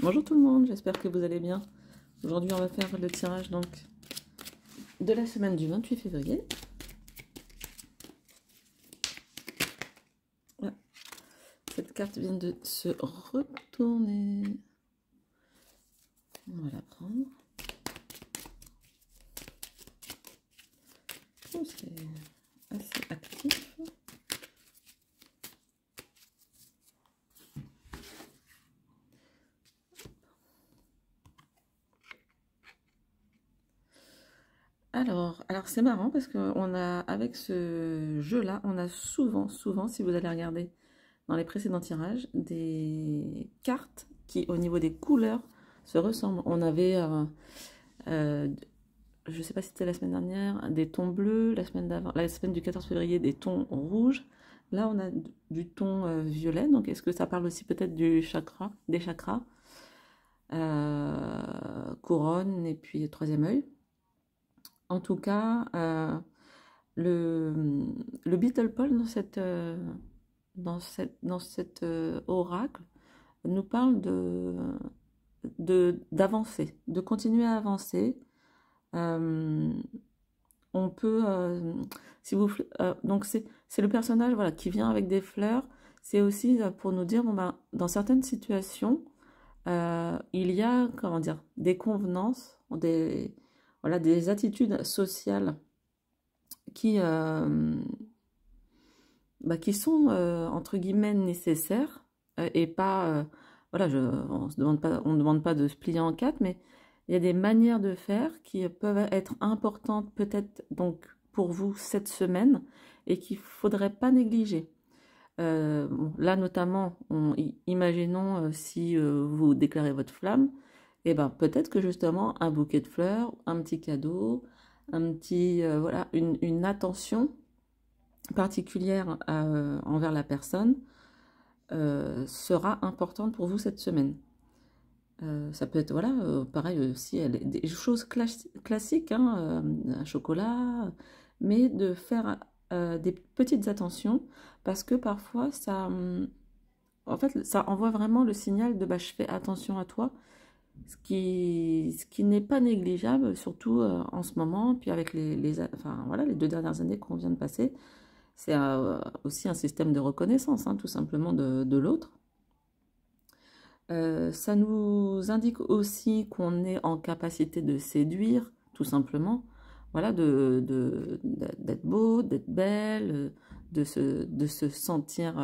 Bonjour tout le monde, j'espère que vous allez bien. Aujourd'hui, on va faire le tirage donc de la semaine du 28 février. Voilà. Cette carte vient de se retourner. On va la prendre. Oh, c'est assez actif. Alors c'est marrant parce qu'on a, avec ce jeu-là, on a souvent, si vous allez regarder dans les précédents tirages, des cartes qui, au niveau des couleurs, se ressemblent. On avait, je ne sais pas si c'était la semaine dernière, des tons bleus, la semaine d'avant, la semaine du 14 février, des tons rouges. Là, on a du ton violet, donc est-ce que ça parle aussi peut-être du chakra, des chakras, couronne et puis troisième œil. En tout cas, le Beetle Paul dans cet oracle nous parle d'avancer, de continuer à avancer. On peut, si vous, donc c'est le personnage voilà qui vient avec des fleurs. C'est aussi pour nous dire bon ben dans certaines situations il y a comment dire des convenances, des attitudes sociales qui sont entre guillemets nécessaires et pas voilà on ne demande pas de se plier en quatre, mais il y a des manières de faire qui peuvent être importantes peut-être donc pour vous cette semaine et qu'il faudrait pas négliger. Bon, là notamment, imaginons si vous déclarez votre flamme, et ben peut-être que justement un bouquet de fleurs, un petit cadeau, un petit voilà une attention particulière envers la personne sera importante pour vous cette semaine. Ça peut être voilà pareil aussi des choses classiques, hein, un chocolat, mais de faire des petites attentions parce que parfois ça en fait ça envoie vraiment le signal de bah, je fais attention à toi, ce qui n'est pas négligeable, surtout en ce moment, puis avec enfin, voilà, les 2 dernières années qu'on vient de passer. C'est aussi un système de reconnaissance, hein, tout simplement, de l'autre. Ça nous indique aussi qu'on est en capacité de séduire, tout simplement. Voilà, d'être beau, d'être belle, de se sentir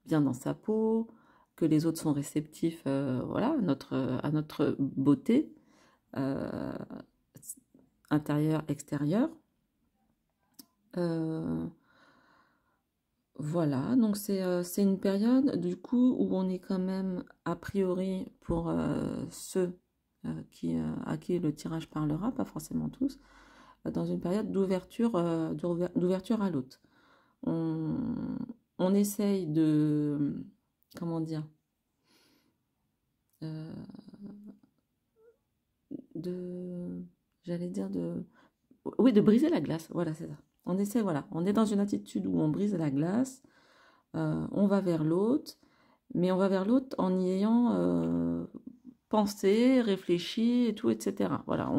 bien dans sa peau, que les autres sont réceptifs voilà, à notre beauté intérieure, extérieure. Voilà, donc c'est une période du coup où on est quand même a priori pour ceux à qui le tirage parlera, pas forcément tous, dans une période d'ouverture à l'autre. On, on essaye comment dire, euh, j'allais dire oui, de briser la glace, voilà, c'est ça. On essaie, voilà, on est dans une attitude où on brise la glace, on va vers l'autre, mais on va vers l'autre en y ayant pensé, réfléchi et tout, etc. Voilà,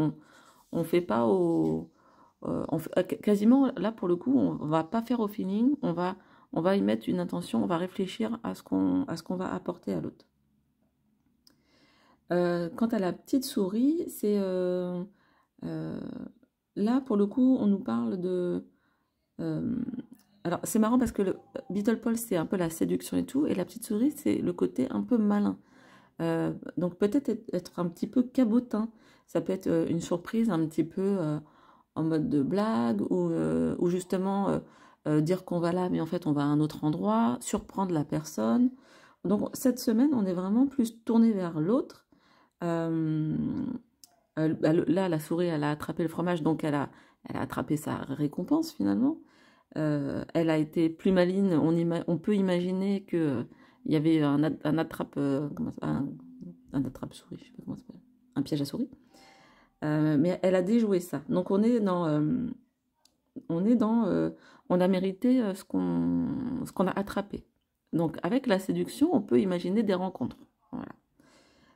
on fait pas quasiment, là pour le coup, on va pas faire au feeling, on va y mettre une intention, on va réfléchir à ce qu'on va apporter à l'autre. Quant à la petite souris, c'est là pour le coup, on nous parle de alors, c'est marrant parce que le Beetle Paul, c'est un peu la séduction et tout, et la petite souris, c'est le côté un peu malin. Donc, peut-être être un petit peu cabotin. Ça peut être une surprise un petit peu en mode de blague, ou justement dire qu'on va là, mais en fait, on va à un autre endroit, surprendre la personne. Donc, cette semaine, on est vraiment plus tourné vers l'autre. Là, la souris, elle a attrapé le fromage, donc elle a attrapé sa récompense finalement. Elle a été plus maligne. On peut imaginer que il y avait un attrape, un attrape-souris, je sais pas comment ça s'appelle, un piège à souris. Mais elle a déjoué ça. Donc on a mérité ce qu'on a attrapé. Donc avec la séduction, on peut imaginer des rencontres. Voilà.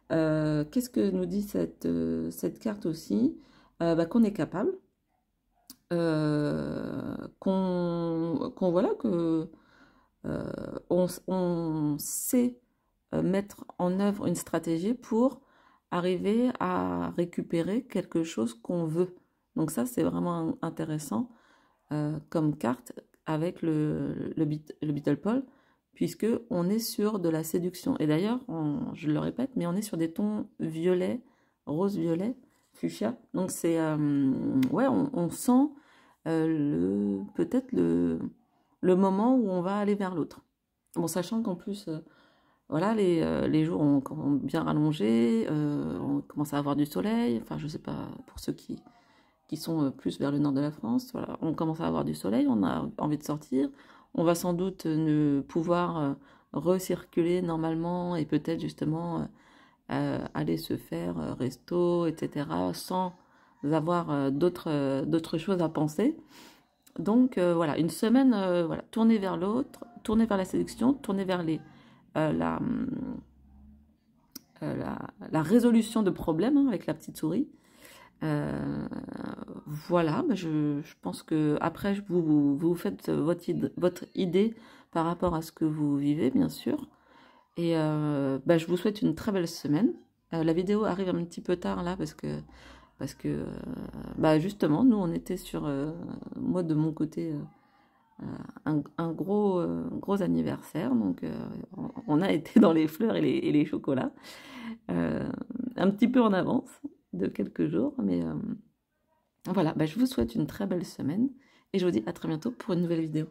Qu'est-ce que nous dit cette carte aussi? Bah, qu'on est capable, voilà, que on sait mettre en œuvre une stratégie pour arriver à récupérer quelque chose qu'on veut. Donc ça, c'est vraiment intéressant comme carte avec le Beetle Paul, puisque on est sur de la séduction. Et d'ailleurs, je le répète, mais on est sur des tons violets, rose-violet, fuchsia. Donc c'est, ouais, on sent peut-être le moment où on va aller vers l'autre. Bon, sachant qu'en plus, voilà, les jours ont bien rallongé, on commence à avoir du soleil. Enfin, je sais pas, pour ceux qui sont plus vers le nord de la France, voilà, on commence à avoir du soleil, on a envie de sortir. On va sans doute ne pouvoir recirculer normalement et peut-être justement aller se faire resto, etc., sans avoir d'autres choses à penser. Donc voilà, une semaine, voilà, tournée vers l'autre, tournée vers la séduction, tournée vers euh, la, la résolution de problèmes hein, avec la petite souris. Euh, voilà, bah, je pense que après vous faites votre idée par rapport à ce que vous vivez, bien sûr. Et bah, je vous souhaite une très belle semaine. La vidéo arrive un petit peu tard là parce que bah, justement, nous on était sur, moi de mon côté, un gros anniversaire. Donc on a été dans les fleurs et les chocolats. Un petit peu en avance de quelques jours, mais voilà, bah, je vous souhaite une très belle semaine et je vous dis à très bientôt pour une nouvelle vidéo.